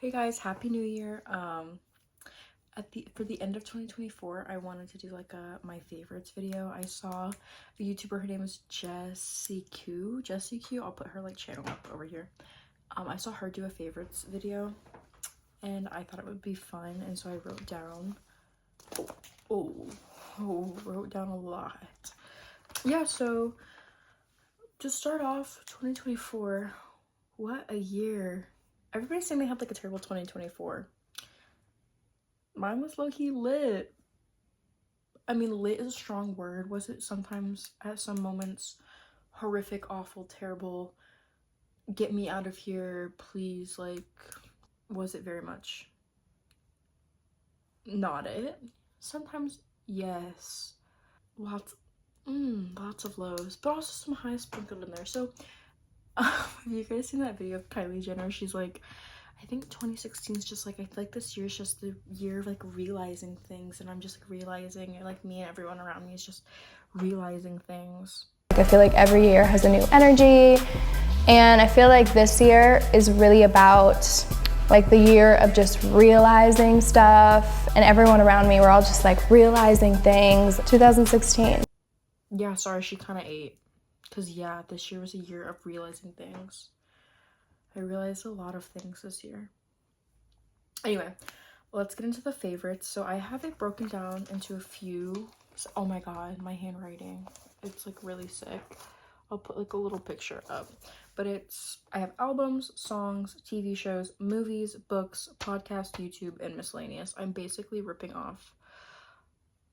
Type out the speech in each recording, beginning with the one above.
Hey guys, happy new year. For the end of 2024, I wanted to do like a my favorites video. I saw a YouTuber, her name is Jessie Q. I'll put her like channel up over here. I saw her do a favorites video and I thought it would be fun, and so I wrote down wrote down a lot. Yeah, so to start off 2024, what a year. Everybody's saying they had like a terrible 2024. Mine was low-key lit. I mean, lit is a strong word. Was it sometimes, at some moments, horrific, awful, terrible, get me out of here, please? Like, was it very much not it? Sometimes, yes. Lots of lows, but also some highs sprinkled in there. So, have you guys seen that video of Kylie Jenner? She's like, I think 2016 is just like, I feel like this year is just the year of like realizing things, and I'm just like realizing, like me and everyone around me is just realizing things. I feel like every year has a new energy, and I feel like this year is really about like the year of just realizing stuff, and everyone around me, we're all just like realizing things. 2016. Yeah, sorry, she kind of ate. Because yeah, this year was a year of realizing things. I realized a lot of things this year. Anyway, let's get into the favorites. So I have it broken down into a few. Oh my god, my handwriting. It's like really sick. I'll put like a little picture up. But I have albums, songs, TV shows, movies, books, podcast, YouTube, and miscellaneous. I'm basically ripping off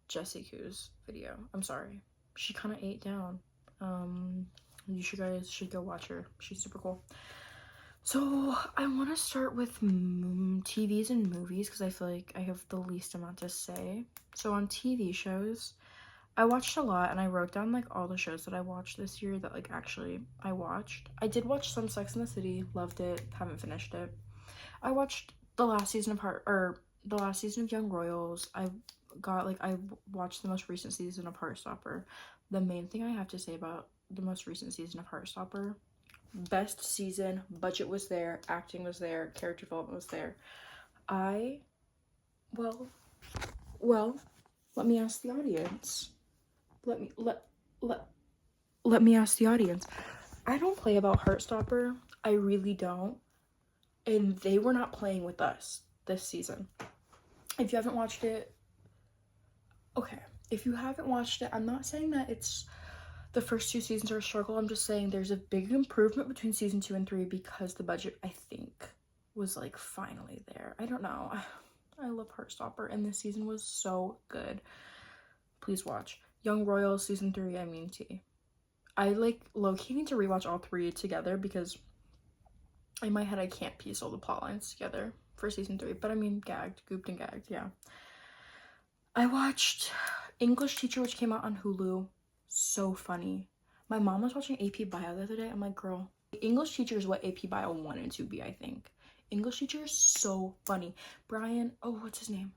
Jessie Q's video. I'm sorry. She kind of ate down. You guys should go watch her. She's super cool. So I want to start with TVs and movies because I feel like I have the least amount to say. So on TV shows, I watched a lot, and I wrote down like all the shows that I watched this year that like actually I watched. I did watch some Sex and the City, loved it, haven't finished it. I watched the last season of Young Royals. I watched the most recent season of Heartstopper. The main thing I have to say about the most recent season of Heartstopper: best season, budget was there, acting was there, character development was there. Well, let me ask the audience. Let me ask the audience. I don't play about Heartstopper. I really don't. And they were not playing with us this season. If you haven't watched it, okay. If you haven't watched it, I'm not saying that it's the first two seasons are a struggle. I'm just saying there's a big improvement between season 2 and 3 because the budget, I think, was like finally there. I don't know. I love Heartstopper, and this season was so good. Please watch Young Royals season 3. I mean, I like low-key need to rewatch all three together because in my head I can't piece all the plot lines together for season 3. But I mean, gooped and gagged, yeah. I watched English Teacher, which came out on Hulu. So funny. My mom was watching AP Bio the other day. I'm like, girl, English Teacher is what AP Bio wanted to be, I think. English Teacher is so funny. Brian, what's his name?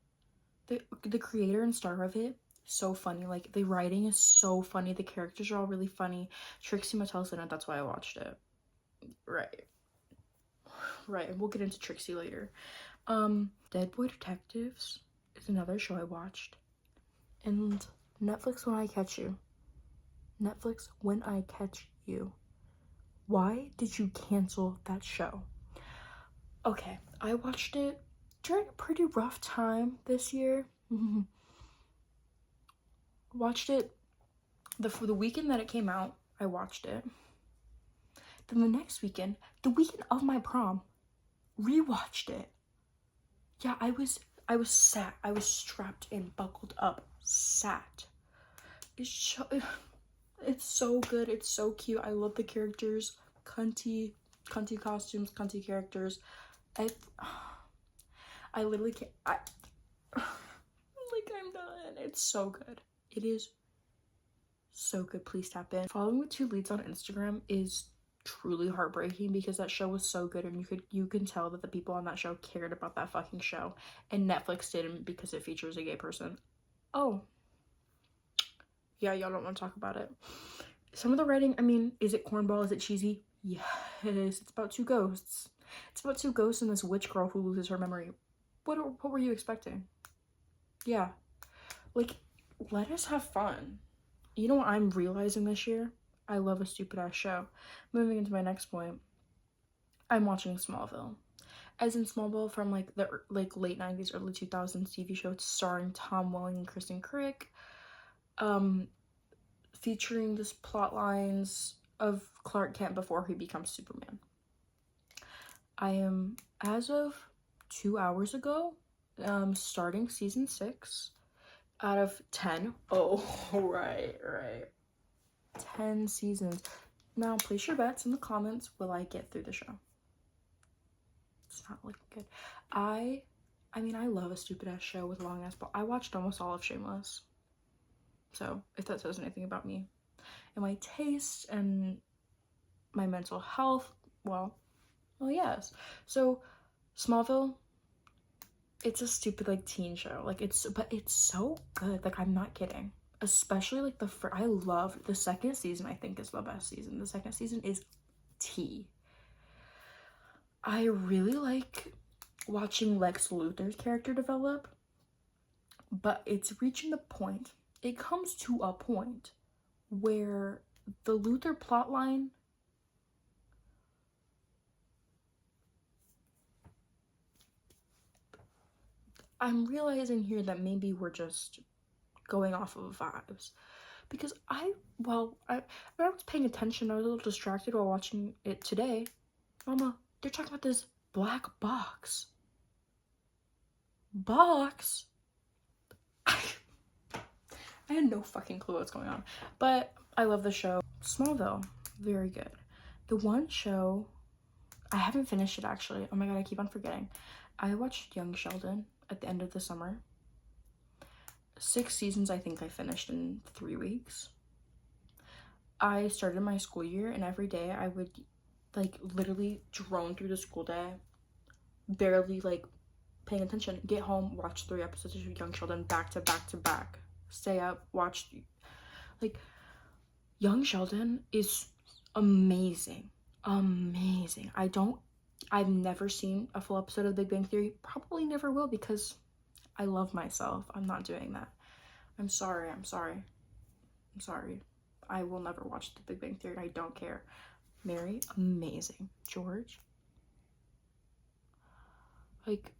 The creator and star of it, so funny. Like, the writing is so funny. The characters are all really funny. Trixie Mattel's in it. That's why I watched it. Right. And we'll get into Trixie later. Dead Boy Detectives is another show I watched. And Netflix When I Catch You. Netflix When I Catch You. Why did you cancel that show? Okay, I watched it during a pretty rough time this year. Watched it for the weekend that it came out. I watched it. Then the next weekend, the weekend of my prom, rewatched it. Yeah, I was sat. I was strapped in, buckled up, sat. It's so good. It's so cute. I love the characters. Cunty costumes, cunty characters. I literally can't. I'm done. It's so good. It is so good. Please tap in. Following with 2 leads on Instagram is truly heartbreaking because that show was so good, and you can tell that the people on that show cared about that fucking show, and Netflix didn't because it features a gay person. Oh yeah, y'all don't want to talk about it. Some of the writing, I mean, is it cornball? Is it cheesy? Yes. It's about 2 ghosts. It's about two ghosts and this witch girl who loses her memory. What were you expecting? Yeah. Like, let us have fun. You know what I'm realizing this year? I love a stupid ass show. Moving into my next point, I'm watching Smallville. As in Smallville from like the late 90s, early 2000s TV show. It's starring Tom Welling and Kristen Crick. Featuring this plot lines of Clark Kent before he becomes Superman. I am, as of 2 hours ago, starting season 6 out of 10. Oh, right. 10 seasons. Now, place your bets in the comments. Will I get through the show? It's not looking good. I mean, I love a stupid ass show with long ass, but I watched almost all of Shameless. So, if that says anything about me and my taste and my mental health, well, yes. So, Smallville, it's a stupid like teen show. Like but it's so good. Like, I'm not kidding. Especially like I love the second season. I think is the best season. The second season is tea. I really like watching Lex Luthor's character develop, but it's reaching the point. It comes to a point where the Luthor plotline I'm realizing here that maybe we're just going off of vibes, because when I was paying attention, I was a little distracted while watching it today. Mama, they're talking about this black box. I had no fucking clue what's going on, but I love the show. Smallville, very good. The one show, I haven't finished it actually. Oh my god, I keep on forgetting. I watched Young Sheldon at the end of the summer. 6 seasons I think I finished in 3 weeks. I started my school year and every day I would like literally drone through the school day, barely like paying attention, get home, watch 3 episodes of Young Sheldon back to back to back, stay up, watch. Like, Young Sheldon is amazing. I've never seen a full episode of The Big Bang Theory, probably never will, because I love myself. I'm not doing that. I'm sorry. I will never watch The Big Bang Theory. I don't care. Mary, amazing. George, like,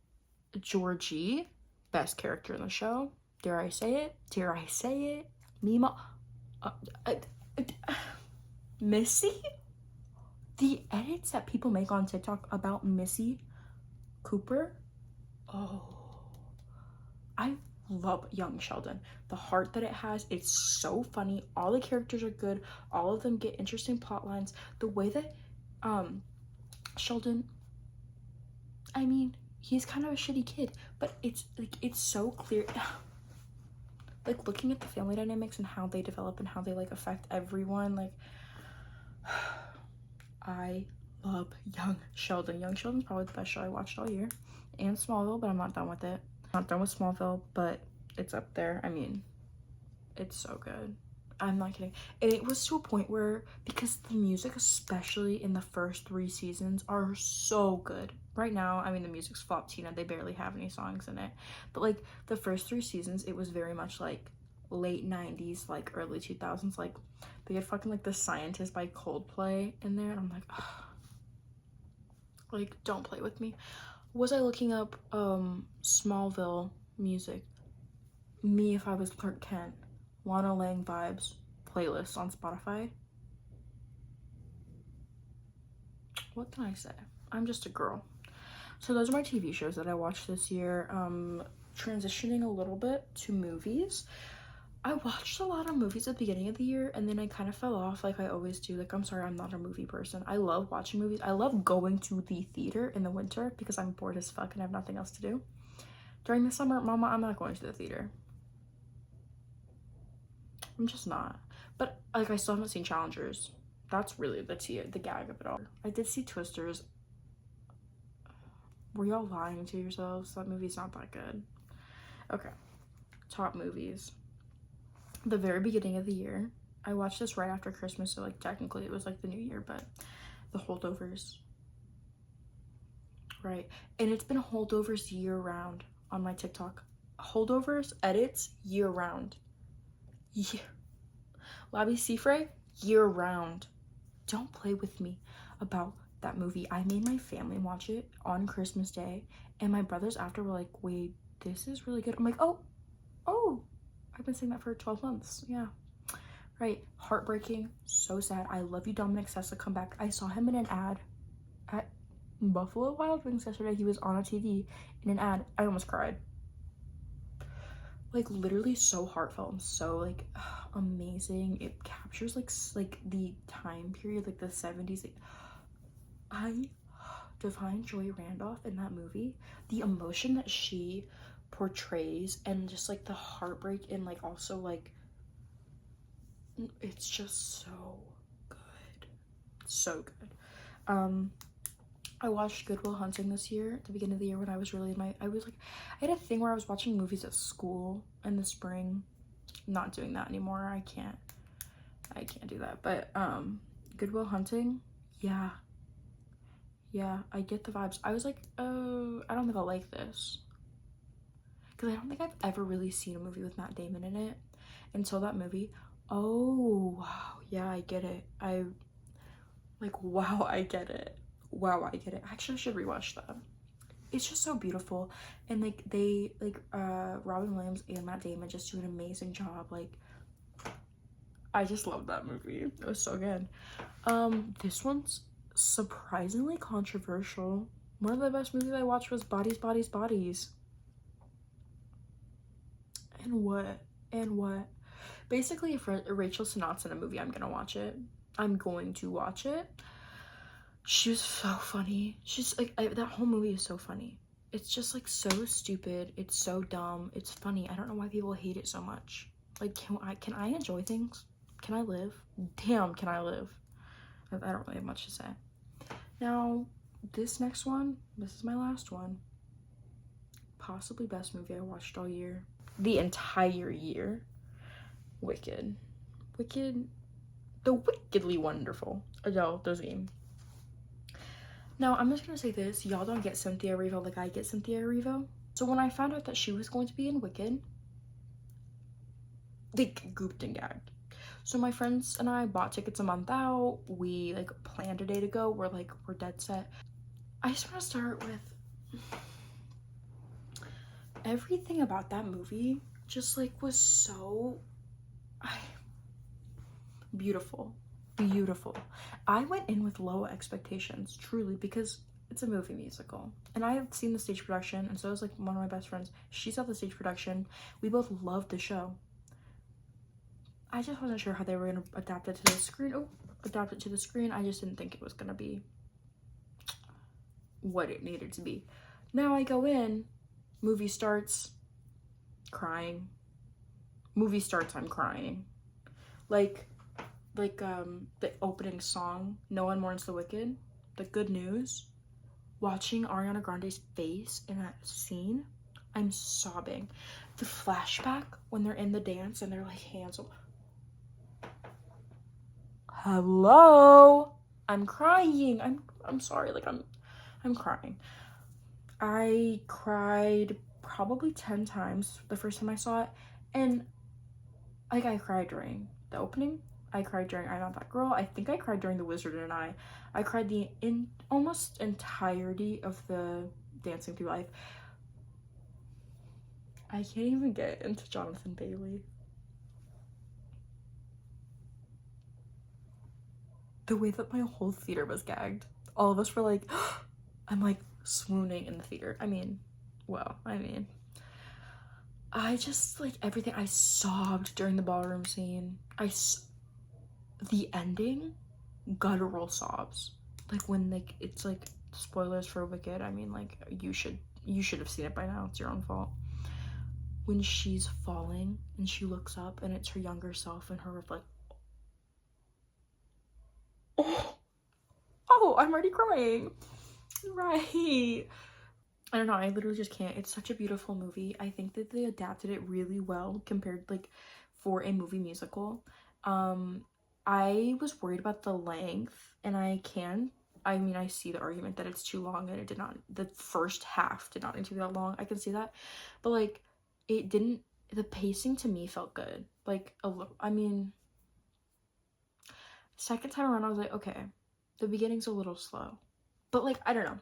Georgie, best character in the show. Dare I say it? Mima. Missy? The edits that people make on TikTok about Missy Cooper. Oh, I love Young Sheldon. The heart that it has, it's so funny. All the characters are good. All of them get interesting plot lines. The way that Sheldon, I mean, he's kind of a shitty kid, but it's like, it's so clear. Like, looking at the family dynamics and how they develop and how they like affect everyone, like, I love Young Sheldon. Young Sheldon's probably the best show I watched all year. And Smallville, but I'm not done with it. I'm not done with Smallville, but it's up there. I mean, it's so good. I'm not kidding. And it was to a point where, because the music, especially in the first 3 seasons, are so good. Right now, I mean, the music's flop Tina. They barely have any songs in it. But like, the first 3 seasons, it was very much like late 90s, like early 2000s. Like, they had fucking like The Scientist by Coldplay in there. And I'm like, ugh. Like, don't play with me. Was I looking up Smallville music? Me If I Was Clark Kent, Lana Lang vibes, playlist on Spotify. What can I say? I'm just a girl. So those are my TV shows that I watched this year. Transitioning a little bit to movies. I watched a lot of movies at the beginning of the year, and then I kind of fell off like I always do. Like, I'm sorry, I'm not a movie person. I love watching movies. I love going to the theater in the winter because I'm bored as fuck and I have nothing else to do. During the summer, mama, I'm not going to the theater. I'm just not. But like, I still haven't seen Challengers. That's really the gag of it all. I did see Twisters. Were y'all lying to yourselves? That movie's not that good. Okay, top movies. The very beginning of the year, I watched this right after Christmas, so like technically it was like the new year, but The Holdovers. right. And it's been holdovers year round on my TikTok. Holdovers, edits, year round. Yeah. Labi Siffre, year round. Don't play with me about that movie. I made my family watch it on Christmas Day, and my brothers after were like, wait, this is really good. I'm like, oh, I've been saying that for 12 months. Yeah. Right. Heartbreaking. So sad. I love you, Dominic Sessa. Come back. I saw him in an ad at Buffalo Wild Wings yesterday. He was on a TV in an ad. I almost cried. Like literally so heartfelt and so like amazing. It captures like the time period, like the 70s. Like, I Divine Joy Randolph in that movie, the emotion that she portrays and just like the heartbreak and like also like it's just so good. So good. I watched Good Will Hunting this year at the beginning of the year when I was really I had a thing where I was watching movies at school in the spring. I'm not doing that anymore. I can't do that. But Good Will Hunting, yeah, I get the vibes. I was like, oh, I don't think I'll like this, because I don't think I've ever really seen a movie with Matt Damon in it until that movie. Oh wow, yeah, I get it. Wow, I get it. Wow, I get it. Actually, I should rewatch that. It's just so beautiful, and like they Robin Williams and Matt Damon just do an amazing job. Like, I just love that movie. It was so good. This one's surprisingly controversial. One of the best movies I watched was Bodies, Bodies, Bodies. And what? Basically, if Rachel Sennat's in a movie, I'm gonna watch it. I'm going to watch it. She was so funny. She's like, that whole movie is so funny. It's just like so stupid. It's so dumb. It's funny. I don't know why people hate it so much. Like, can I enjoy things? Can I live? Damn, can I live? I don't really have much to say. Now, this next one, this is my last one. Possibly best movie I watched all year. The entire year. Wicked. The wickedly wonderful Adele Dazeem. Now, I'm just gonna say this. Y'all don't get Cynthia Erivo like I get Cynthia Erivo. So when I found out that she was going to be in Wicked, they gooped and gagged. So my friends and I bought tickets a month out. We like planned a day to go. We're dead set. I just want to start with everything about that movie just like was so beautiful. I went in with low expectations, truly, because it's a movie musical. And I had seen the stage production, and so was like one of my best friends. She saw the stage production. We both loved the show. I just wasn't sure how they were going to adapt it to the screen. I just didn't think it was going to be what it needed to be. Now I go in, movie starts, crying. I'm crying. Like the opening song, No One Mourns the Wicked, the Good News, watching Ariana Grande's face in that scene, I'm sobbing. The flashback when they're in the dance and they're like hands up. Hello, I'm crying. I'm sorry. Like I'm crying. I cried probably 10 times the first time I saw it, and like I cried during the opening. I cried during I'm Not That Girl. I think I cried during The Wizard and I cried the almost entirety of the Dancing Through Life. I can't even get into Jonathan Bailey. The way that my whole theater was gagged. All of us were like, I'm like swooning in the theater. I just like everything. I sobbed during the ballroom scene. The ending, guttural sobs. Like when like it's like spoilers for Wicked. I mean, like you should have seen it by now. It's your own fault. When she's falling and she looks up and it's her younger self and her like, oh, I'm already crying. Right. I don't know. I literally just can't. It's such a beautiful movie. I think that they adapted it really well compared like for a movie musical. I was worried about the length, and I can I mean, I see the argument that it's too long, and the first half did not need to be that long. I can see that. But, like, it didn't, the pacing to me felt good. Like, I mean, second time around, I was like, okay, the beginning's a little slow. But, like, I don't know.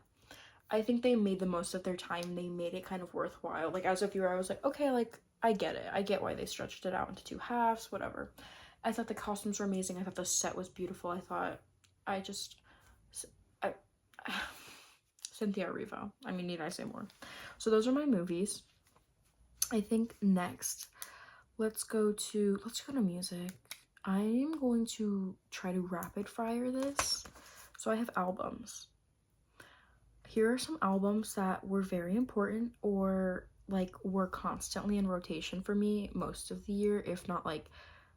I think they made the most of their time. They made it kind of worthwhile. Like, as a viewer, I was like, okay, like, I get it. I get why they stretched it out into two halves, whatever. I thought the costumes were amazing. I thought the set was beautiful. I just, I, Cynthia Erivo. I mean, need I say more? So those are my movies. I think next, let's go to music. I am going to try to rapid fire this. So I have albums. Here are some albums that were very important, or like were constantly in rotation for me most of the year, if not like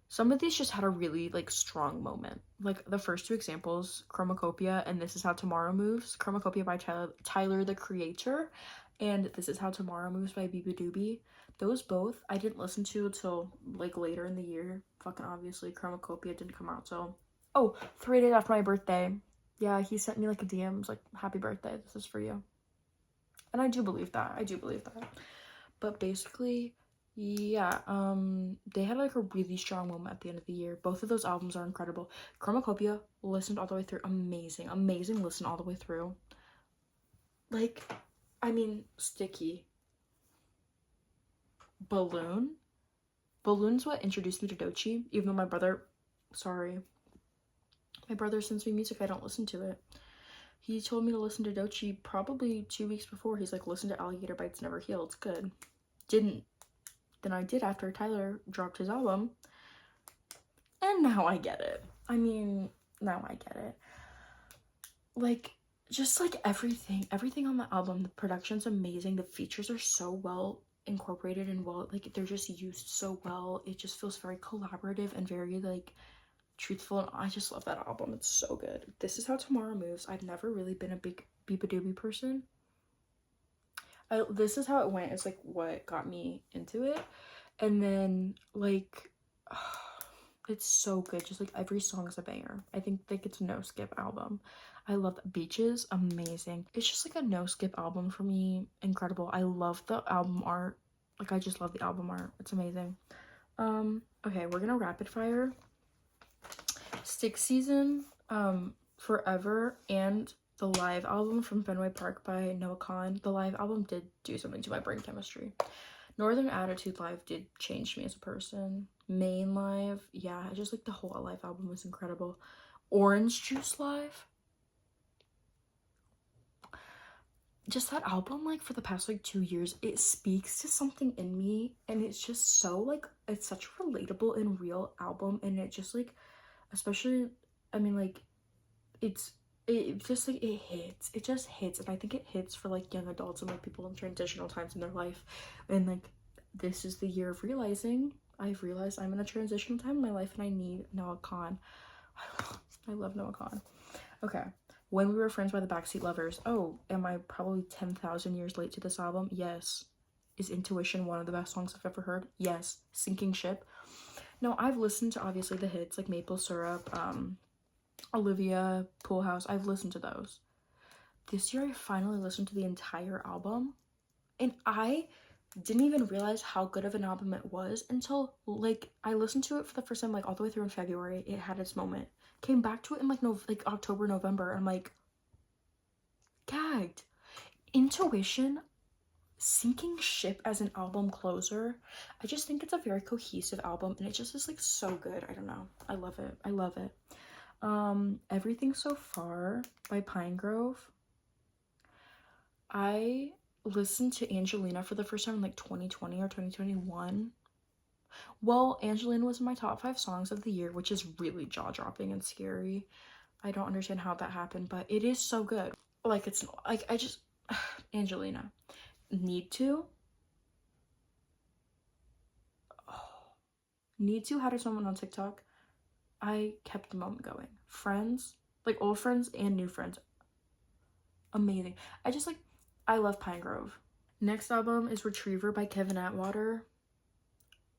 some of these just had a really like strong moment. Like the first two examples, Chromacopia and This Is How Tomorrow Moves. Chromacopia by Tyler the Creator, and This Is How Tomorrow Moves by Biba Doobie. Those both I didn't listen to until like later in the year. Fucking obviously, Chromacopia didn't come out till 3 days after my birthday. Yeah, he sent me like a DM, was like, happy birthday, this is for you. And I do believe that. But basically, yeah, they had like a really strong moment at the end of the year. Both of those albums are incredible. Chromacopia, listened all the way through. Amazing listen all the way through. Like, I mean, Sticky. Balloon's what introduced me to Doechii, even though my brother sends me music, I don't listen to it. He told me to listen to Doechii probably 2 weeks before. He's like, listen to Alligator Bites Never Heal, it's good. Didn't. Then I did after Tyler dropped his album. And now I get it. Like, just like everything on the album, the production's amazing. The features are so well incorporated and well, like, they're just used so well. It just feels very collaborative and very like truthful, and I just love that album. It's so good. This Is How Tomorrow Moves. I've never really been a big Biba Doobie person. This Is How It Went is like what got me into it, and then like it's so good. Just like every song is a banger. I think like it's a no skip album. I love Beaches, amazing. It's just like a no skip album for me. Incredible. I love the album art. Like, I just love the album art. It's amazing. Okay, we're gonna rapid fire Sixth Season, Forever, and the live album from Fenway Park by Noah Kahan. The live album did do something to my brain chemistry. Northern Attitude live did change me as a person. Main live, yeah, just like the whole live album was incredible. Orange Juice live, just that album, like for the past like 2 years, it speaks to something in me, and it's just so like, it's such a relatable and real album, and it just like, especially, I mean, like, it just like, it just hits, and I think it hits for like young adults and like people in transitional times in their life, and like this is the year of realizing I've realized I'm in a transitional time in my life and I need Noah Kahan. I love Noah Kahan. Okay, When We Were Friends by the Backseat Lovers. Oh, am I probably 10,000 years late to this album? Yes. Is Intuition one of the best songs I've ever heard? Yes. Sinking Ship. No, I've listened to obviously the hits like Maple Syrup, Olivia, Pool House. I've listened to those. This year I finally listened to the entire album, and I didn't even realize how good of an album it was until like I listened to it for the first time like all the way through in February. It had its moment. Came back to it in like October, November, and I'm like gagged. Intuition, Sinking Ship as an album closer. I just think it's a very cohesive album, and it just is like so good. I don't know. I love it. Everything So Far by Pinegrove. I listened to Angelina for the first time in like 2020 or 2021. Well, Angelina was in my top 5 songs of the year, which is really jaw-dropping and scary. I don't understand how that happened, but it is so good. Like, it's like, I just Angelina. Need To. Need To had its moment on TikTok. I kept the moment going. Friends, like old friends and new friends, amazing. I love Pinegrove. Next album is Retriever by Kevin Atwater.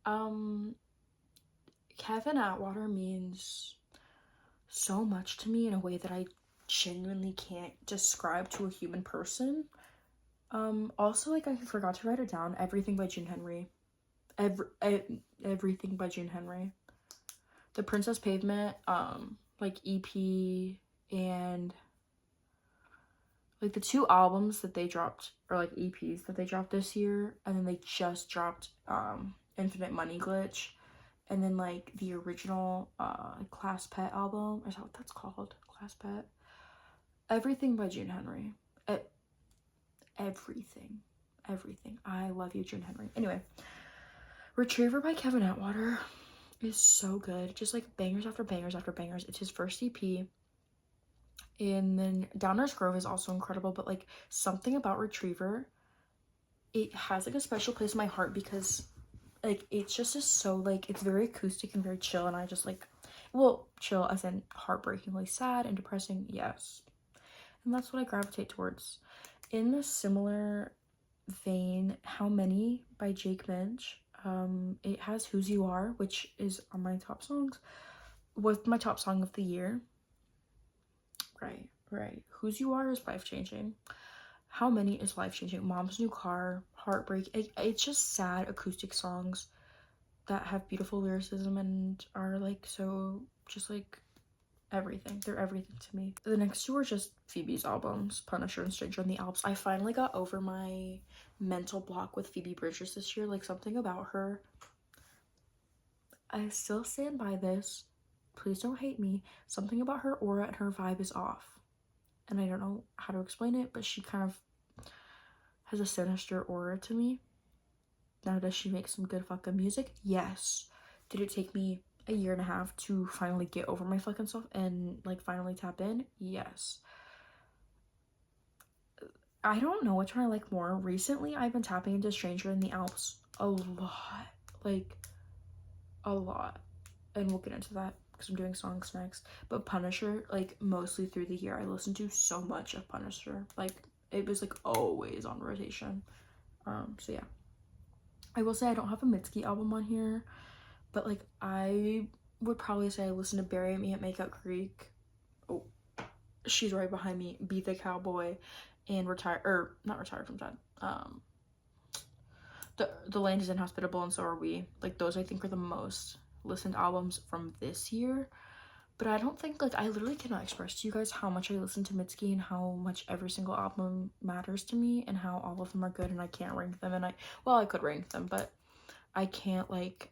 Kevin Atwater means so much to me in a way that I genuinely can't describe to a human person. Also, like, I forgot to write it down. Everything by June Henry. Everything by June Henry. The Princess Pavement, like, EP, and like the 2 albums that they dropped, or like EPs that they dropped this year, and then they just dropped Infinite Money Glitch, and then like the original Class Pet album. Is that what that's called? Class Pet. Everything by June Henry. Everything. I love you, June Henry. Anyway, Retriever by Kevin Atwater is so good. Just like bangers after bangers after bangers. It's his first EP. And then Downers Grove is also incredible, but like something about Retriever, it has like a special place in my heart because like it's just so like it's very acoustic and very chill, and I just like, well, chill as in heartbreakingly sad and depressing, yes, and that's what I gravitate towards. In the similar vein, How Many by Jake Minch, it has Who's You Are, which is on my top songs, was my top song of the year. Right. Who's You Are is life-changing. How Many is life-changing. Mom's New Car, Heartbreak. It's just sad acoustic songs that have beautiful lyricism and are like so just like everything. They're everything to me. The next 2 are just Phoebe's albums, Punisher and Stranger in the Alps. I finally got over my mental block with Phoebe Bridgers this year. Like something about her. I still stand by this. Please don't hate me. Something about her aura and her vibe is off. And I don't know how to explain it, but she kind of has a sinister aura to me. Now, does she make some good fucking music? Yes. Did it take me a year and a half to finally get over my fucking self and like finally tap in? Yes. I don't know which one I like more. Recently, I've been tapping into Stranger in the Alps a lot. Like, a lot. And we'll get into that because I'm doing songs next. But Punisher, like mostly through the year, I listened to so much of Punisher. Like it was like always on rotation. So yeah. I will say I don't have a Mitski album on here, but like I would probably say I listen to Bury Me at Makeup Creek. Oh, she's right behind me. Be the Cowboy, and not Retired from Dead. The Land is Inhospitable, and So Are We. Like those I think are the most listened albums from this year. But I don't think, like, I literally cannot express to you guys how much I listen to Mitski and how much every single album matters to me and how all of them are good, and I can't rank them. And I could rank them, but I can't, like,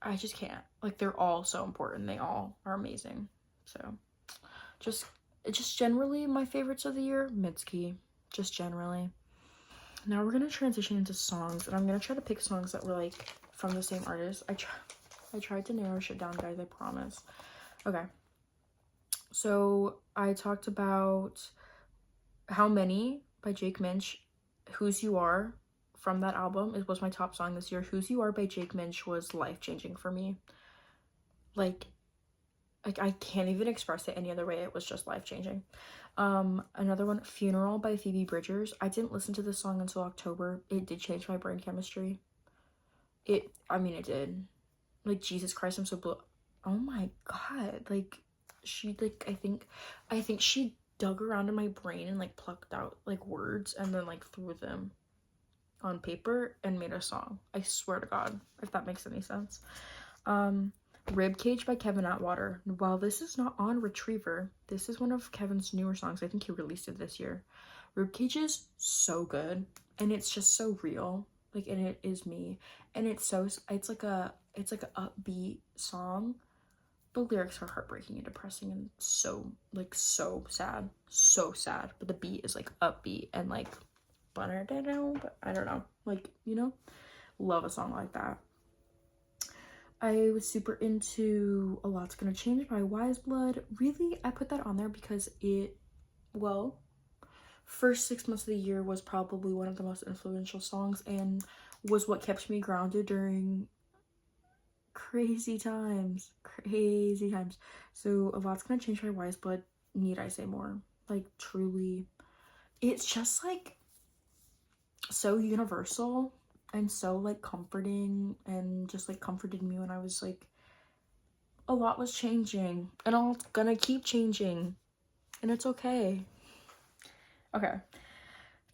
I just can't. Like, they're all so important. They all are amazing. So just generally my favorites of the year, Mitski, just generally. Now we're gonna transition into songs, and I'm gonna try to pick songs that were like from the same artist. I tried to narrow shit down, guys, I promise. Okay, so I talked about How Many by Jake Minch. Who's You Are from that album, it was my top song this year. Who's You Are by Jake Minch was life-changing for me. Like I can't even express it any other way. It was just life-changing. Another one, Funeral by Phoebe Bridgers. I didn't listen to this song until October. It did change my brain chemistry. It did. Like, Jesus Christ, I'm so blue. Oh my god. Like, she, like, I think she dug around in my brain and, like, plucked out, like, words and then, like, threw them on paper and made a song. I swear to God, if that makes any sense. Ribcage by Kevin Atwater. While this is not on Retriever, this is one of Kevin's newer songs. I think he released it this year. Ribcage is so good, and it's just so real. Like, and it is me. And it's like a upbeat song, but lyrics are heartbreaking and depressing and so sad. So sad. But the beat is like upbeat and like but I don't know. Like, you know? Love a song like that. I was super into A Lot's Gonna Change by Wise Blood. Really, I put that on there because first 6 months of the year was probably one of the most influential songs and was what kept me grounded during crazy times. So A Lot's Gonna Change by Wise Blood, need I say more? Like, truly, it's just like so universal and so like comforting, and just like comforted me when I was like, a lot was changing and all gonna keep changing. and it's okay. Okay.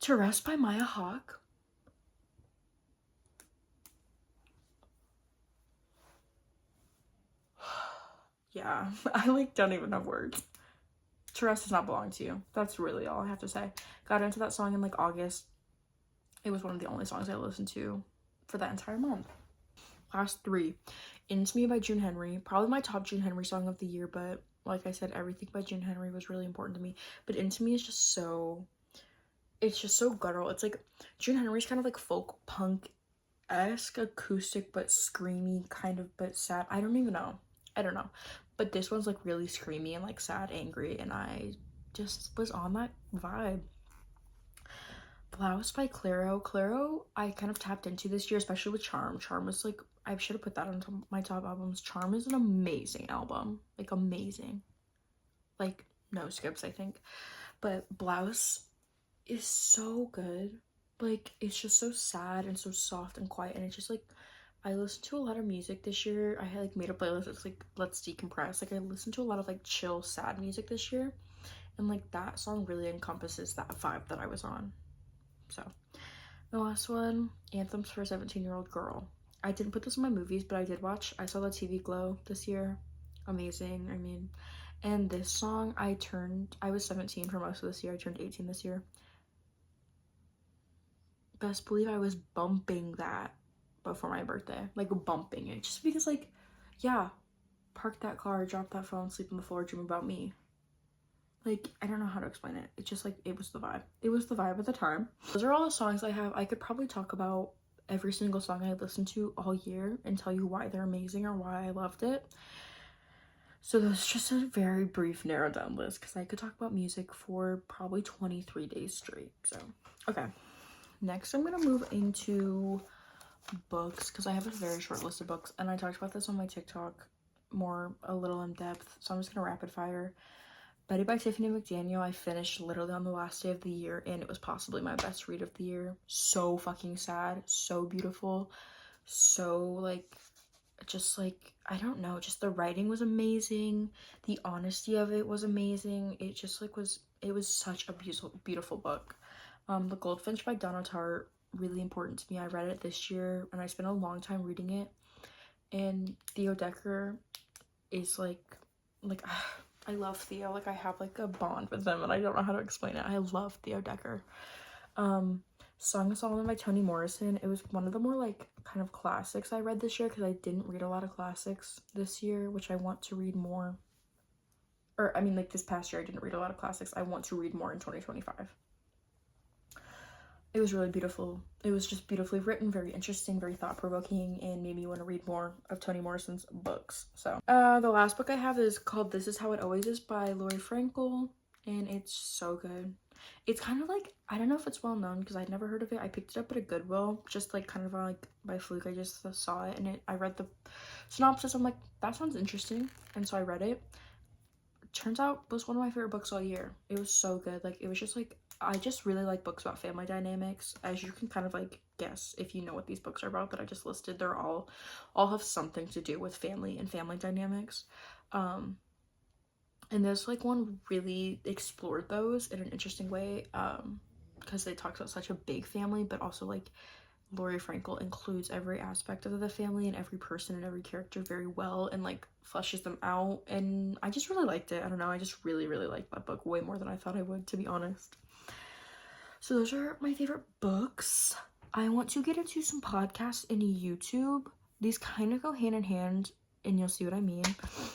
To Rest by Maya Hawke. Yeah, I like don't even have words. To Rest Does Not Belong to You. That's really all I have to say. Got into that song in like August. It was one of the only songs I listened to for that entire month. Last three. Into Me by June Henry. Probably my top June Henry song of the year, but like I said, everything by June Henry was really important to me. But Into Me is just so, it's just so guttural. It's like June Henry's kind of like folk punk-esque, acoustic but screamy, kind of, but sad. I don't even know. I don't know. But this one's like really screamy and like sad, angry, and I just was on that vibe. Blouse by Clairo. Clairo, I kind of tapped into this year, especially with Charm. Charm was like, I should have put that on my top albums. Charm is an amazing album. Like, amazing. Like, no skips, I think. But Blouse is so good. Like, it's just so sad and so soft and quiet. And it's just like, I listened to a lot of music this year. I had like made a playlist that's like, let's decompress. Like, I listened to a lot of like chill, sad music this year. And like, that song really encompasses that vibe that I was on. So, the last one, Anthems for a 17-Year-Old Girl. I didn't put this in my movies, but I saw the TV Glow this year. Amazing, I mean. And this song, I was 17 for most of this year. I turned 18 this year. Best believe I was bumping that before my birthday. Like, bumping it. Just because, like, yeah, park that car, drop that phone, sleep on the floor, dream about me. Like, I don't know how to explain it. It's just like, it was the vibe. It was the vibe at the time. Those are all the songs I have. I could probably talk about every single song I listened to all year and tell you why they're amazing or why I loved it. So that's just a very brief narrowed down list because I could talk about music for probably 23 days straight. So, okay. Next, I'm going to move into books because I have a very short list of books. And I talked about this on my TikTok a little in depth. So I'm just going to rapid fire. Betty by Tiffany McDaniel, I finished literally on the last day of the year, and it was possibly my best read of the year. So fucking sad, so beautiful, so like, just like, I don't know, just the writing was amazing, the honesty of it was amazing. It just like it was such a beautiful book. The Goldfinch by Donna Tartt, really important to me. I read it this year, and I spent a long time reading it, and Theo Decker is like I love Theo. Like, I have like a bond with him, and I don't know how to explain it. I love Theo Decker. Song of Solomon by Toni Morrison. It was one of the more like kind of classics I read this year because I didn't read a lot of classics this year, which I want to read more. Or I mean, like, this past year I didn't read a lot of classics. I want to read more in 2025. It was really beautiful. It was just beautifully written, very interesting, very thought-provoking, and made me want to read more of Toni Morrison's books. So, the last book I have is called This Is How It Always Is by Lori Frankel, and it's so good. It's kind of like, I don't know if it's well known because I'd never heard of it. I picked it up at a Goodwill, just like kind of like by fluke. I just saw it, and I read the synopsis. I'm like, that sounds interesting, and so I read it. Turns out it was one of my favorite books all year. It was so good. Like, it was just like, I just really like books about family dynamics, as you can kind of like guess if you know what these books are about that I just listed. They're all have something to do with family and family dynamics. And this like one really explored those in an interesting way, because they talk about such a big family, but also like Lori Frankel includes every aspect of the family and every person and every character very well, and like fleshes them out, and I just really liked it. I don't know, I just really liked that book way more than I thought I would, to be honest. So those are my favorite books. I want to get into some podcasts and YouTube. These kind of go hand in hand, and you'll see what I mean.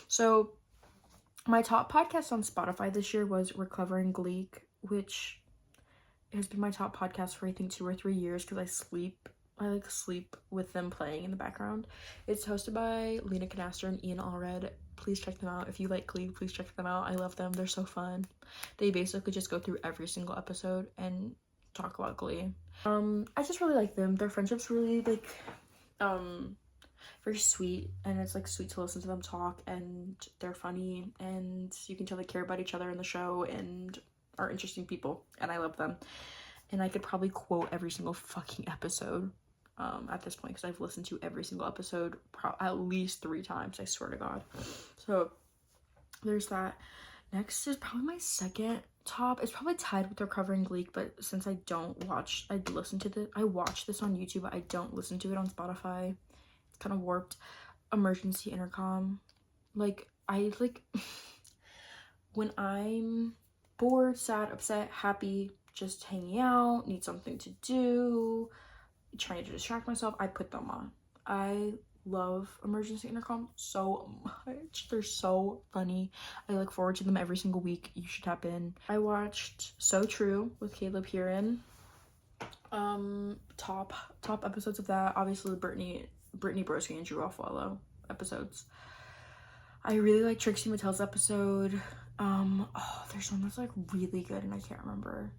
So my top podcast on Spotify this year was Recovering Gleek, which has been my top podcast for I think 2 or 3 years because I like sleep with them playing in the background. It's hosted by Lena Canaster and Ian Allred. Please check them out. If you like Glee, please check them out. I love them. They're so fun. They basically just go through every single episode and talk about Glee. I just really like them. Their friendship's really like very sweet, and it's like sweet to listen to them talk, and they're funny, and you can tell they care about each other in the show and are interesting people, and I love them. And I could probably quote every single fucking episode at this point because I've listened to every single episode at least 3 times, I swear to God. So there's that. Next is probably my second top. It's probably tied with Recovering Gleek, but since I watch this on YouTube, but I don't listen to it on Spotify. It's kind of warped. Emergency Intercom. Like, I like when I'm bored, sad, upset, happy, just hanging out, need something to do, trying to distract myself, I put them on. I love Emergency Intercom so much. They're so funny. I look forward to them every single week. You should tap in. I watched So True with Caleb Heron. Top episodes of that, obviously Brittany Broski and Drew Offwellow episodes. I really like Trixie Mattel's episode. There's one that's like really good and I can't remember.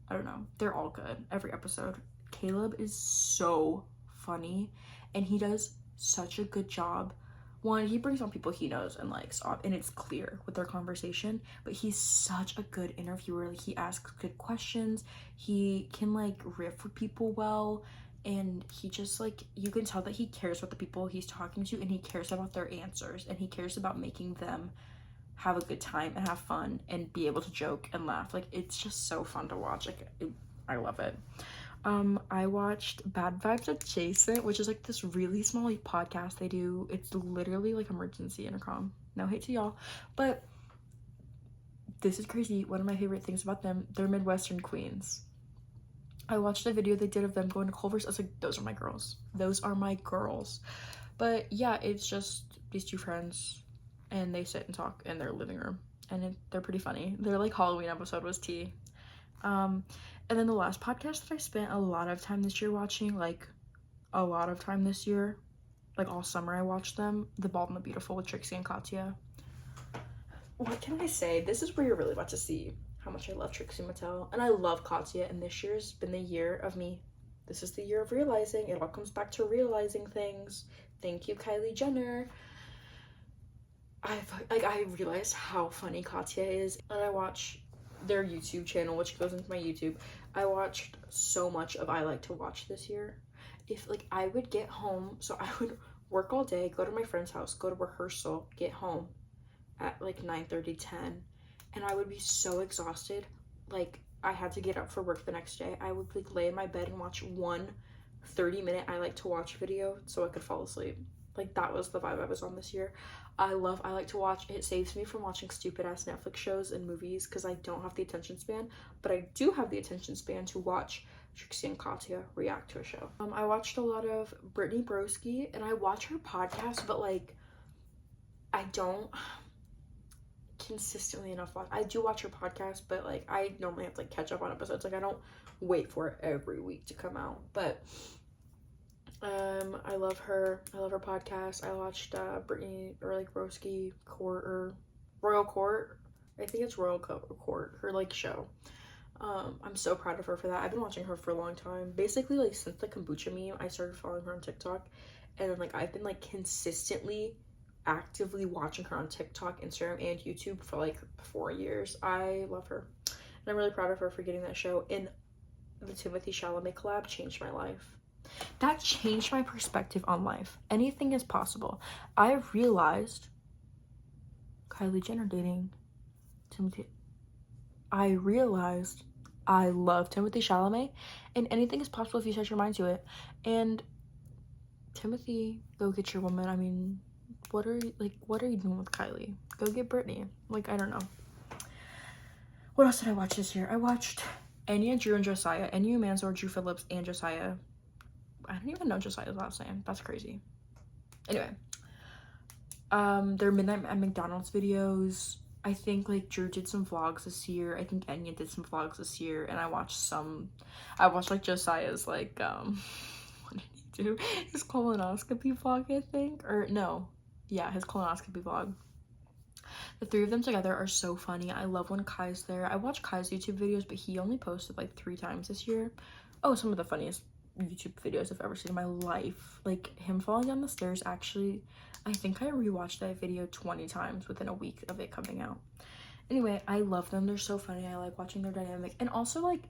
I don't know. They're all good. Every episode. Caleb is so funny and he does such a good job. One, he brings on people he knows and likes, and it's clear with their conversation, but he's such a good interviewer. Like, he asks good questions, he can like riff with people well, and he just like, you can tell that he cares about the people he's talking to and he cares about their answers and he cares about making them have a good time and have fun and be able to joke and laugh. Like, it's just so fun to watch. Like, I love it. I watched Bad Vibes Adjacent, which is like this really small like podcast they do. It's literally like Emergency Intercom. No hate to y'all, but this is crazy. One of my favorite things about them, they're Midwestern queens. I watched a video they did of them going to Culver's. I was like, those are my girls. Those are my girls. But yeah, it's just these two friends and they sit and talk in their living room and they're pretty funny. Their like Halloween episode was tea. And then the last podcast that I spent a lot of time this year watching, like a lot of time this year, like all summer I watched them, The Bald and the Beautiful with Trixie and Katya. What can I say? This is where you're really about to see how much I love Trixie Mattel and I love Katya, and this year's been the year of me. This is the year of realizing. It all comes back to realizing things. Thank you, Kylie Jenner. I realized how funny Katya is, and I watch their YouTube channel, which goes into my YouTube. I watched so much of I Like to Watch this year. If like I would get home, so I would work all day, go to my friend's house, go to rehearsal, get home at like 9:30, 10, and I would be so exhausted. Like, I had to get up for work the next day. I would like lay in my bed and watch one 30-minute I Like to Watch video so I could fall asleep. Like, that was the vibe I was on this year. I Like to Watch. It saves me from watching stupid ass Netflix shows and movies because I don't have the attention span, but I do have the attention span to watch Trixie and Katya react to a show. I watched a lot of Brittany Broski and I watch her podcast, but like I don't consistently enough watch. I do watch her podcast, but like I normally have to like catch up on episodes. Like, I don't wait for it every week to come out, but I love her podcast. I watched Brittany or like Broski Court or Royal Court. I think it's Royal Court, her like show. I'm so proud of her for that. I've been watching her for a long time. Basically, like since the kombucha meme, I started following her on TikTok, and then like I've been like consistently actively watching her on TikTok, Instagram, and YouTube for like 4 years. I love her, and I'm really proud of her for getting that show. And the Timothy Chalamet collab changed my life. That changed my perspective on life. Anything is possible. I realized Kylie Jenner dating Timothy. I realized I love Timothy Chalamet, and anything is possible if you set your mind to it. And Timothy, go get your woman. I mean, what are you doing with Kylie? Go get Brittany. Like, I don't know. What else did I watch this year? I watched Enya, Drew, and Josiah. Enya Mansour, Drew Phillips, and Josiah. I don't even know Josiah's last name. That's crazy. Anyway, their Midnight at McDonald's videos. I think like Drew did some vlogs this year. I think Enya did some vlogs this year, and I watched like Josiah's like what did he do? His colonoscopy vlog, I think, or no, yeah, his colonoscopy vlog. The three of them together are so funny. I love when Kai's there. I watch Kai's YouTube videos, but he only posted like 3 times this year. Oh, some of the funniest YouTube videos I've ever seen in my life. Like him falling down the stairs, actually, I think I rewatched that video 20 times within a week of it coming out. Anyway, I love them. They're so funny. I like watching their dynamic. And also, like,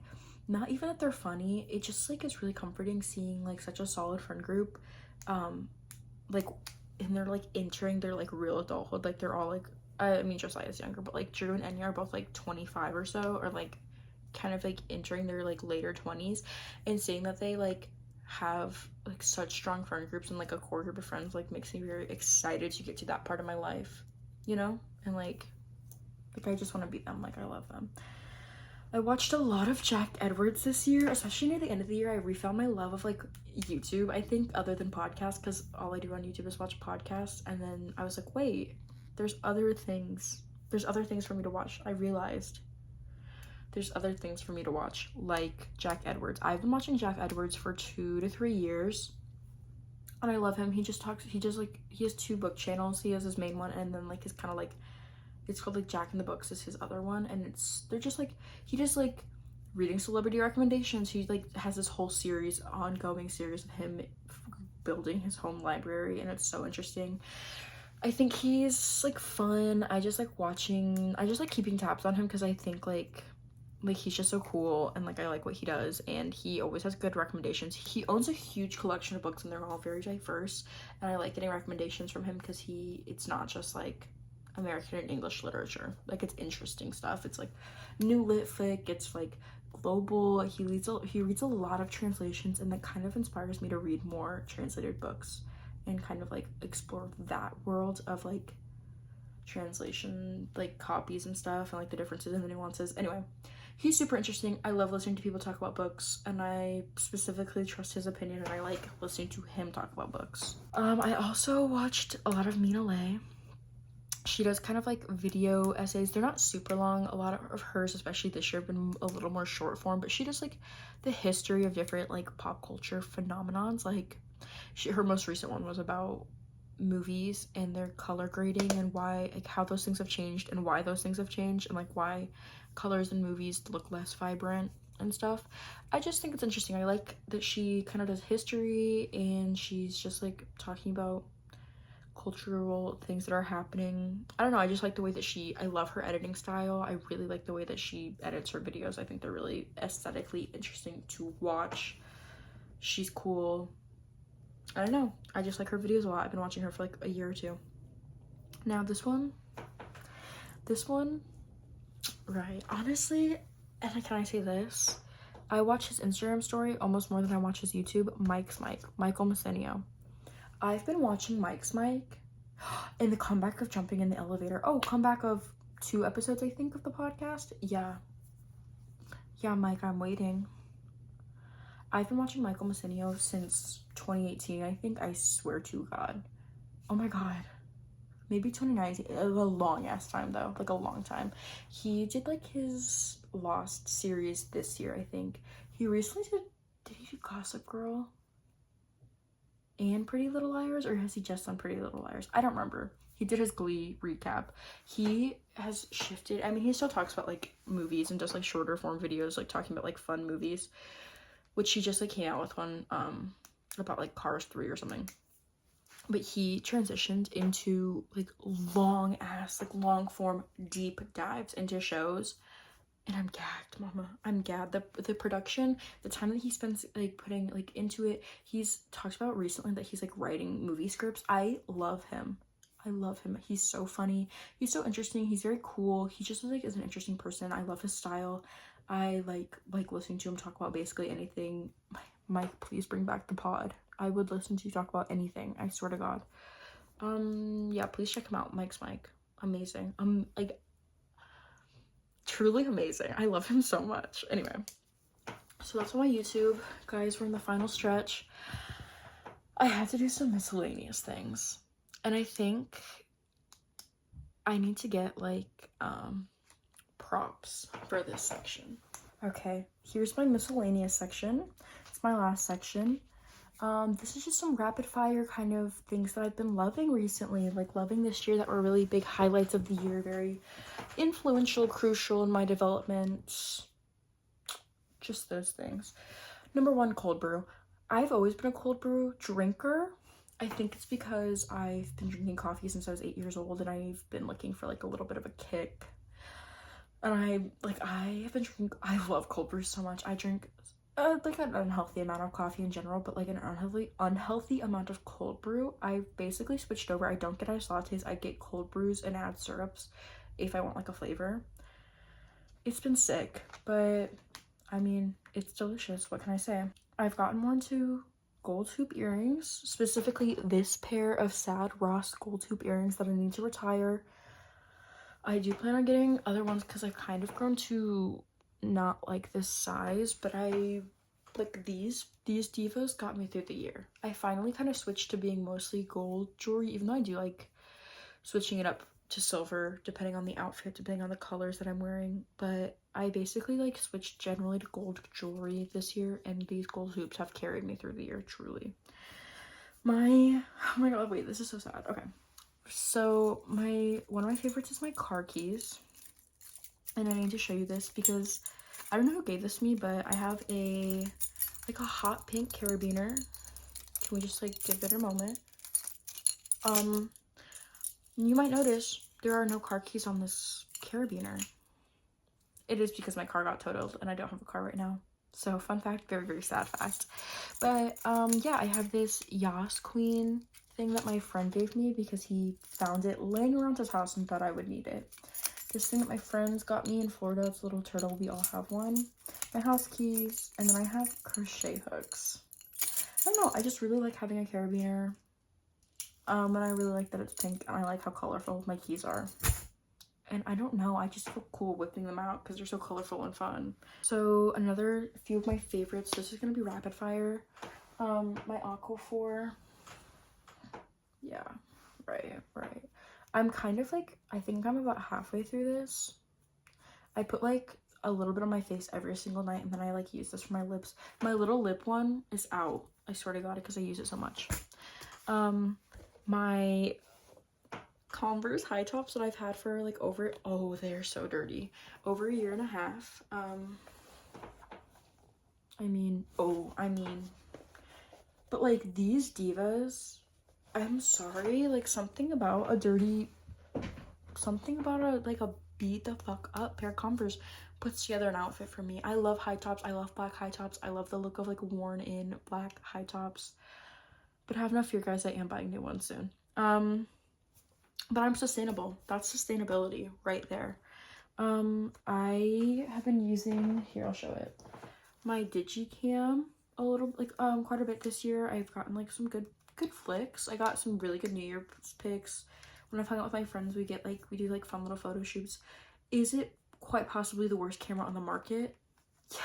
not even that they're funny, it just like is really comforting seeing like such a solid friend group like, and they're like entering their like real adulthood. Like, they're all like I mean, Josiah's younger, but like Drew and Enya are both like 25 or so, or like kind of like entering their like later 20s, and seeing that they like have like such strong friend groups and like a core group of friends like makes me very excited to get to that part of my life, you know? And like I just want to be them. Like, I love them. I watched a lot of Jack Edwards this year, especially near the end of the year. I refound my love of like YouTube, I think, other than podcasts, because all I do on YouTube is watch podcasts. And then I was like, wait, there's other things for me to watch. I realized there's other things for me to watch, like Jack Edwards. I've been watching Jack Edwards for 2 to 3 years, and I love him. He has 2 book channels. He has his main one, and then like his kind of like, it's called like Jack in the Books is his other one, and they're just like, he just like reading celebrity recommendations. He like has this whole ongoing series of him building his home library, and it's so interesting. I think he's like fun. I just like keeping tabs on him, because I think like he's just so cool, and like I like what he does, and he always has good recommendations. He owns a huge collection of books, and they're all very diverse, and I like getting recommendations from him, because it's not just like American and English literature. Like, it's interesting stuff. It's like new lit fic, it's like global. He reads a lot of translations, and that kind of inspires me to read more translated books and kind of like explore that world of like translation, like copies and stuff, and like the differences and the nuances. Anyway, he's super interesting. I love listening to people talk about books, and I specifically trust his opinion, and I like listening to him talk about books. I also watched a lot of Mina Lay. She does kind of like video essays. They're not super long. A lot of hers, especially this year, have been a little more short form, but she does like the history of different like pop culture phenomenons. Like, her most recent one was about movies and their color grading, and why, like, how those things have changed, and why those things have changed, and like why colors in movies look less vibrant and stuff. I just think it's interesting. I like that she kind of does history, and she's just like talking about cultural things that are happening. I don't know, I just like the way that I love her editing style. I really like the way that she edits her videos. I think they're really aesthetically interesting to watch. She's cool. I don't know, I just like her videos a lot. I've been watching her for like a year or 2 now. This one, right, honestly, and can I say this, I watch his Instagram story almost more than I watch his YouTube. Michael Masenio. I've been watching Mike's Mike and the comeback of jumping in the elevator. Oh, comeback of 2 episodes, I think, of the podcast. Yeah, Mike, I'm waiting. I've been watching Michael Masenio since 2018, I think. I swear to God. Oh my God. Maybe 2019. A long ass time though. Like, a long time. He did like his Lost series this year, I think. He recently did he do Gossip Girl and Pretty Little Liars, or has he just done Pretty Little Liars? I don't remember. He did his Glee recap. He has shifted. I mean, he still talks about like movies and does like shorter form videos, like talking about like fun movies, which he just like came out with one about like Cars 3 or something. But he transitioned into like long form deep dives into shows, and I'm gagged, mama. I'm gagged. The production, the time that he spends like putting like into it. He's talked about recently that he's like writing movie scripts. I love him. He's so funny. He's so interesting. He's very cool. He just like is an interesting person. I love his style. I like listening to him talk about basically anything. Mike, please bring back the pod. I would listen to you talk about anything. I swear to God. Yeah, please check him out. Mike's Mike. Amazing. Like, truly amazing. I love him so much. Anyway, so that's my YouTube, guys. We're in the final stretch. I had to do some miscellaneous things, and I think I need to get like props for this section. Okay, here's my miscellaneous section. It's my last section. This is just some rapid fire kind of things that I've been loving recently, like loving this year, that were really big highlights of the year, very influential, crucial in my development. Just those things. Number 1, cold brew. I've always been a cold brew drinker. I think it's because I've been drinking coffee since I was 8 years old, and I've been looking for like a little bit of a kick. And I have been drinking, I love cold brew so much. I drink like an unhealthy amount of coffee in general, but like an unhealthy amount of cold brew. I've basically switched over. I don't get iced lattes. I get cold brews and add syrups if I want like a flavor. It's been sick, but I mean, it's delicious. What can I say? I've gotten more into gold hoop earrings, specifically this pair of sad Ross gold hoop earrings that I need to retire. I do plan on getting other ones because I've kind of grown to not like this size, but I like these divas got me through the year. I finally kind of switched to being mostly gold jewelry, even though I do like switching it up to silver depending on the outfit, depending on the colors that I'm wearing, but I basically like switched generally to gold jewelry this year, and these gold hoops have carried me through the year, truly. Oh my god, wait, this is so sad. Okay, so one of my favorites is my car keys, and I need to show you this because I don't know who gave this to me, but I have a hot pink carabiner. Can we just like give it a moment? You might notice there are no car keys on this carabiner. It is because my car got totaled and I don't have a car right now. So fun fact, very, very sad fact. But yeah, I have this Yas Queen thing that my friend gave me because he found it laying around his house and thought I would need it. This thing that my friends got me in Florida, it's a little turtle, we all have one. My house keys, and then I have crochet hooks. I don't know, I just really like having a carabiner. And I really like that it's pink, and I like how colorful my keys are. And I don't know, I just feel cool whipping them out because they're so colorful and fun. So another few of my favorites, this is gonna be rapid fire. My Aquaphor. Yeah, right. I'm kind of like, I think I'm about halfway through this. I put like a little bit on my face every single night, and then I like use this for my lips. My little lip one is out, I swear to god, because I use it so much. My Converse high tops that I've had for like they're so dirty, over a year and a half. But like these divas, I'm sorry, like something about a beat the fuck up pair of Converse puts together an outfit for me. I love high tops. I love black high tops. I love the look of like worn in black high tops. But have no fear, guys, I am buying new ones soon. But I'm sustainable. That's sustainability right there. I have been using, here, I'll show it, my Digicam a little, like, quite a bit this year. I've gotten like some good flicks. I got some really good New Year's pics. When I've hung out with my friends, we do like fun little photo shoots. Is it quite possibly the worst camera on the market?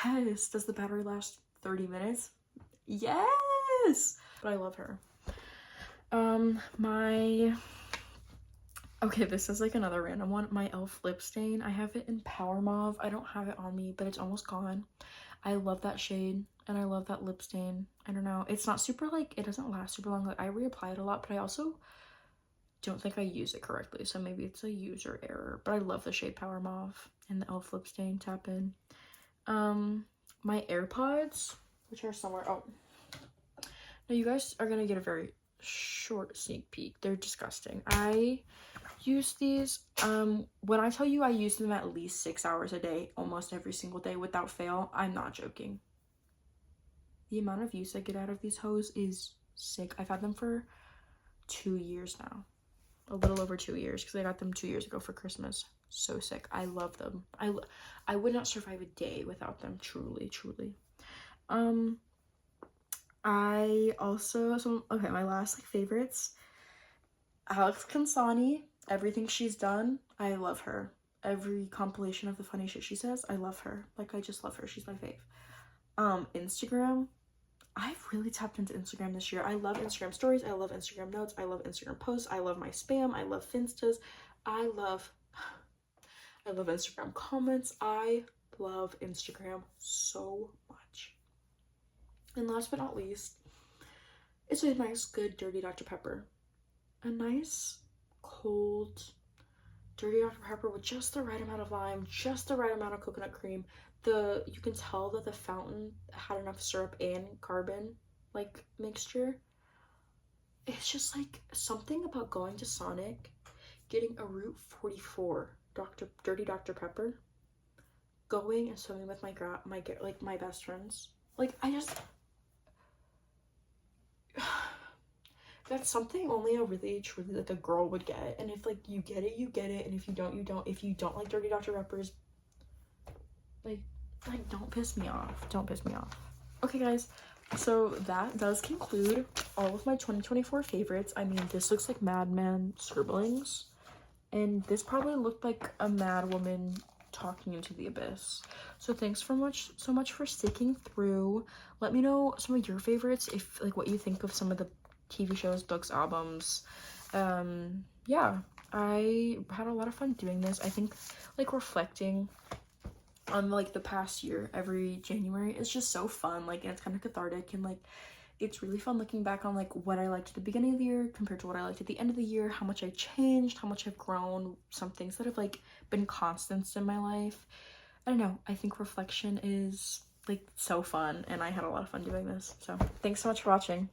Yes. Does the battery last 30 minutes? Yes. But I love her. Okay, this is like another random one. My e.l.f. lip stain. I have it in Power Mauve. I don't have it on me, but it's almost gone. I love that shade, and I love that lip stain. I don't know. It's not super, like, it doesn't last super long. Like, I reapply it a lot, but I also don't think I use it correctly, so maybe it's a user error. But I love the shade Power Mauve and the e.l.f. lip stain. Tap in. My AirPods, which are somewhere. Oh. Now, you guys are gonna get a very short sneak peek. They're disgusting. I use these when I tell you I use them at least 6 hours a day, almost every single day without fail, I'm not joking. The amount of use I get out of these hoes is sick. I've had them for 2 years now, a little over 2 years, because I got them 2 years ago for Christmas. So sick. I love them. I would not survive a day without them, truly. I also, okay, my last like favorites, Alex Consani. Everything she's done, I love her. Every compilation of the funny shit she says, I love her. Like, I just love her. She's my fave. Instagram. I've really tapped into Instagram this year. I love Instagram stories. I love Instagram notes. I love Instagram posts. I love my spam. I love Finstas. I love Instagram comments. I love Instagram so much. And last but not least, it's a nice, good, dirty Dr. Pepper. A nice, cold, dirty Dr. Pepper with just the right amount of lime, just the right amount of coconut cream. You can tell that the fountain had enough syrup and carbon, like, mixture. It's just, like, something about going to Sonic, getting a Route 44 dirty Dr. Pepper, going and swimming with my best friends. Like, I just, that's something only a really truly like a girl would get, and if like you get it, you get it, and if you don't, you don't. If you don't like Dirty Dr. Peppers, like don't piss me off. Don't piss me off. Okay, guys, so that does conclude all of my 2024 favorites. I mean, this looks like Mad Men scribblings, and this probably looked like a mad woman talking into the abyss. So thanks so much for sticking through. Let me know some of your favorites, if like what you think of some of the TV shows, books, albums. Yeah, I had a lot of fun doing this. I think like reflecting on like the past year every January is just so fun, like, and it's kind of cathartic, and like it's really fun looking back on like what I liked at the beginning of the year compared to what I liked at the end of the year, how much I changed, how much I've grown, some things that have like been constants in my life. I don't know, I think reflection is like so fun, and I had a lot of fun doing this. So thanks so much for watching.